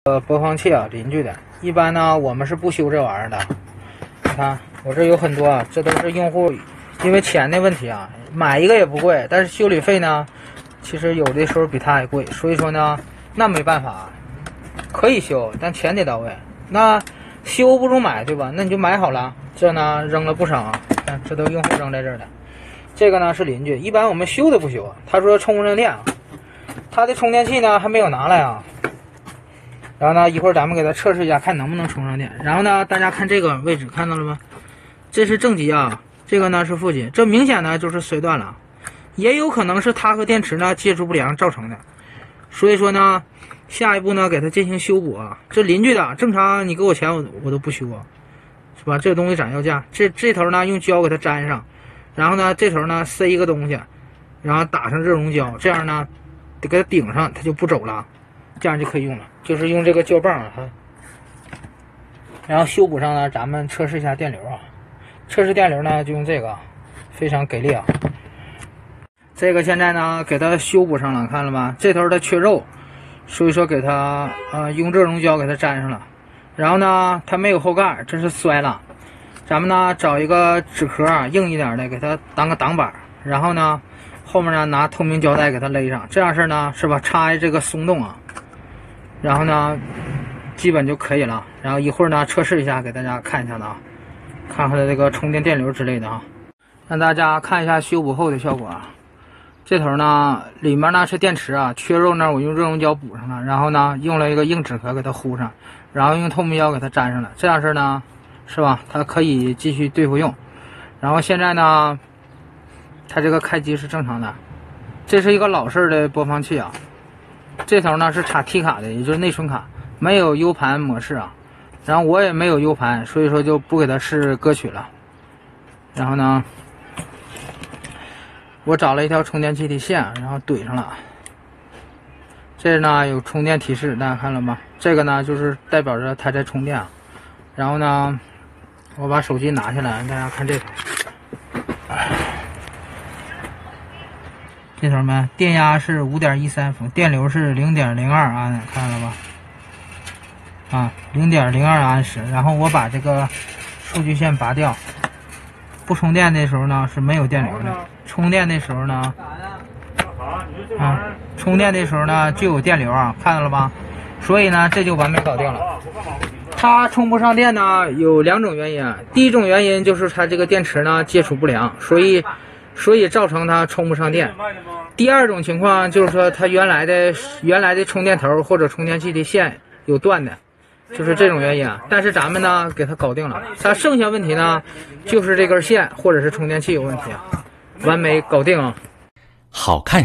播放器啊，邻居的。一般呢，我们是不修这玩意儿的。你看我这有很多啊，这都是用户因为钱的问题啊，买一个也不贵，但是修理费呢，其实有的时候比它还贵。所以说呢，那没办法，可以修，但钱得到位。那修不如买，对吧？那你就买好了，这呢扔了不少啊，看这都用户扔在这儿的。这个呢是邻居，一般我们修都不修啊。他说充不上电啊，他的充电器呢还没有拿来啊。然后呢，一会儿咱们给它测试一下，看能不能充上电。然后呢，大家看这个位置，看到了吗？这是正极啊，这个呢是负极，这明显呢就是摔断了，也有可能是它和电池呢接触不良造成的。所以说呢，下一步呢给它进行修补啊。这邻居的，正常你给我钱我都不修啊，是吧？这东西咱要价，这头呢用胶给它粘上，然后呢这头呢塞一个东西，然后打上热熔胶，这样呢得给它顶上，它就不走了。这样就可以用了，就是用这个胶棒啊，然后修补上呢，咱们测试一下电流啊。测试电流呢，就用这个，非常给力啊。这个现在呢，给它修补上了，看了吧？这头它缺肉，所以说给它用热熔胶给它粘上了。然后呢，它没有后盖，这是摔了。咱们呢找一个纸壳硬一点的，给它当个挡板，然后呢后面呢拿透明胶带给它勒上，这样式呢是吧？插这个松动啊。然后呢，基本就可以了。然后一会儿呢，测试一下，给大家看一下的啊，看看它这个充电电流之类的啊，让大家看一下修补后的效果啊。这头呢，里面呢是电池啊，缺肉呢我用热熔胶补上了，然后呢用了一个硬纸壳给它糊上，然后用透明胶给它粘上了，这样式呢，是吧？它可以继续对付用。然后现在呢，它这个开机是正常的，这是一个老式的播放器啊。这头呢是插 T 卡的，也就是内存卡，没有 U 盘模式啊。然后我也没有 U 盘，所以说就不给它试歌曲了。然后呢，我找了一条充电器的线，然后怼上了。这呢有充电提示，大家看了吗？这个呢就是代表着它在充电。然后呢，我把手机拿下来，让大家看这头。这头没，电压是 5.13 伏，电流是 0.02 安，看到了吧？啊 ，0.02 安时。然后我把这个数据线拔掉，不充电的时候呢是没有电流的，充电的时候呢，充电的时候呢就有电流啊，看到了吧？所以呢这就完美搞定了。它充不上电呢有两种原因，第一种原因就是它这个电池呢接触不良，所以造成它充不上电。第二种情况就是说它原来的充电头或者充电器的线有断的，就是这种原因啊。但是咱们呢给它搞定了，它剩下问题呢就是这根线或者是充电器有问题啊，完美搞定啊。好看。